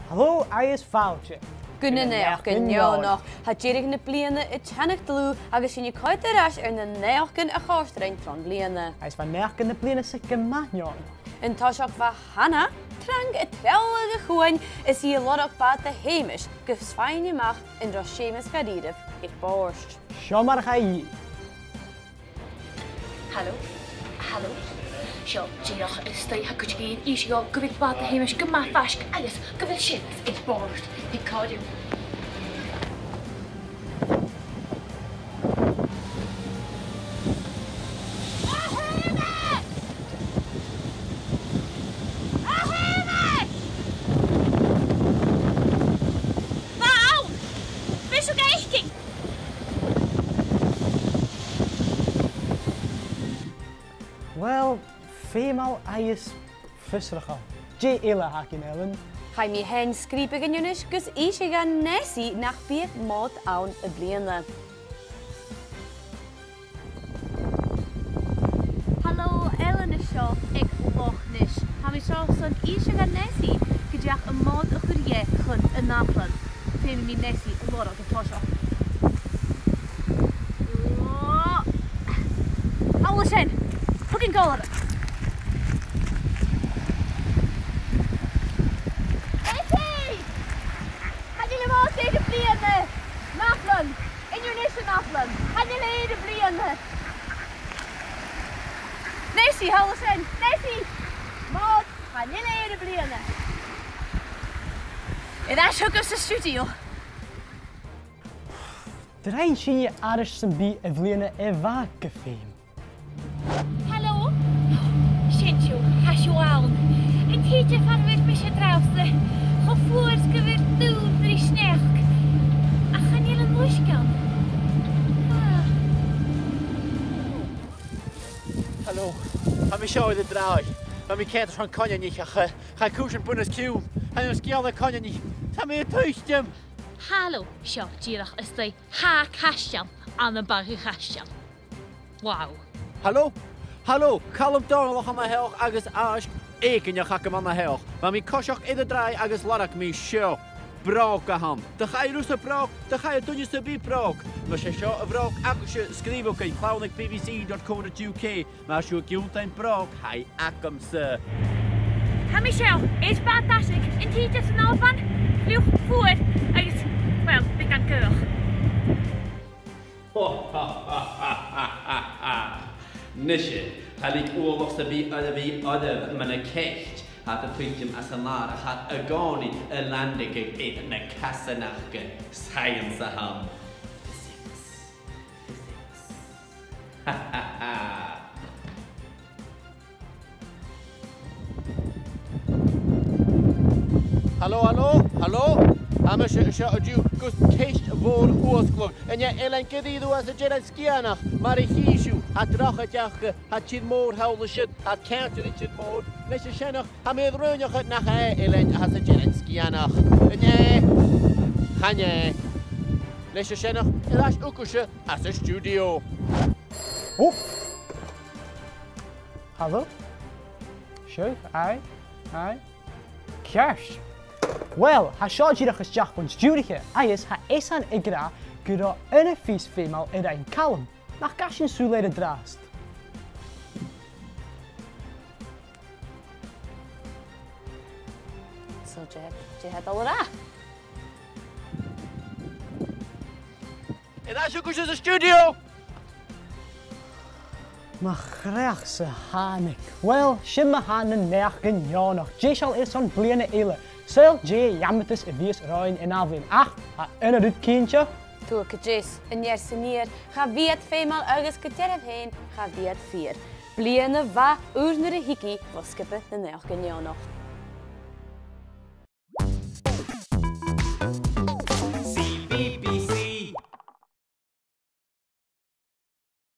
Hallo, agus fáilte. Naidheachdan Neònach. Tá ddíreach na bliadhna I teannach dlú agus sin coimhead arás na Naidheachdan a chóird tron bliadhna. Is van Naidheachdan na bliadhna sa gymainion. In táiseach bha hana, trang a treola chuin is í lodach bad a héimis go sfáin amach in dros sémas gadíadh ag bórst. Seo mar chaí. Hallo. Seo, díach is stoi ha gwyd gyn eisiau gyfyd bad a heimis gyma fasg agus gyfyd sémas ag bórst ag codiw. Wel, fémal agus fysracha. J ila hakin Ellen. Chai mi hen sgríbe gynionis gus eisiau gan nesi nach byd mod awn y bliadhna. Hallo, Ellen is seo ag lochnis. Ha mi seo son eisiau gan nesi gydiach y mod y chwriau chun y naflan. Femi mi nesi y lorog y tosio. Awl sin! Fucking golar! Nesi! Had je modd leid y bliadhna? Naflan! Unrhyw nes y naflan! Had je leid y bliadhna? Nesi, hawl sin! Nesi! Mod! Had je leid y bliadhna? Yddash hwgwrs y studio. Drain sin je aris sy'n bi y bliadhna fag gyffeim. Hallo? Sientio, hasio awn. Yn teidio ffarwyr mysio draws dy. Chofwrs gyfer dŵr dri snech. A chanel yn lwysgan. Hallo, ha mi seo i'r draw. Ma mi cedd rhan conia ni cha cwrs yn bwyn ys ciwm. Ha mi'n sgial na conia ni. Ta mi y twystiam. Hallo, seo, díach is stoi ha casiam an y bag I casiam. Wow. Hallo, calm down loch am a heoch agus ask éigenach am a heoch. Ma mi cosioch i'r drai agus larach mi seo. Brog a ham. Da cha I rwys y brog, da cha I dwnis y bi brog. Ma se seo y brog agus y sgrifwch ei clawnig bbc.co.uk. Ma sio giwntain brog hai agam sy. Ha mi seo, eis bad dasig yn teidio sy'n alban. Fliwch fwyr agus, wel, bydd gan gyrch. Nisje, had ik oorlog te bi adder met een kecht. Had de puntje as een lar, had een goni, een landige, een kassenachke, science ham. Physics. Hallo? Am seo ydyw gwrs ceist fôr hwysglwg. Yn ia elen gyddiddw as y gyrraedd sgianach. Mar I hisiw, a drach a diach, a tîr môr hawl y sydd, a counter I tîr môr. Nes y sianach, a mi ddrwynioch at nach elen as y gyrraedd sgianach. Yn ia, chanie. Nes y sianach, ydych wgwysio as y studio. Oh! Hallo? Sure, aye. Cash. Wel, ha seo ddíreach is deach bwns diwriche, agus ha esan I gra gyda yn y ffys ffemal yr ein calm, nach gasyn sŵleir y drast. So, Jihad al ra. Ydych wgwysio as y studio. Ma chreach sy hanig. Wel, sy'n ma han yn Naidheachdan Neònach. Jesial eson bliadhna eile. Seil jammetus y fys roi'n yn aflin. Ach, a yn yr yd cyntio? Toe kjes, een jaar senior, ga weet feemal agus geterf heen, ga weet vier. Bliene va, oer naar de hiki, was skippen de Naidheachdan Neònach.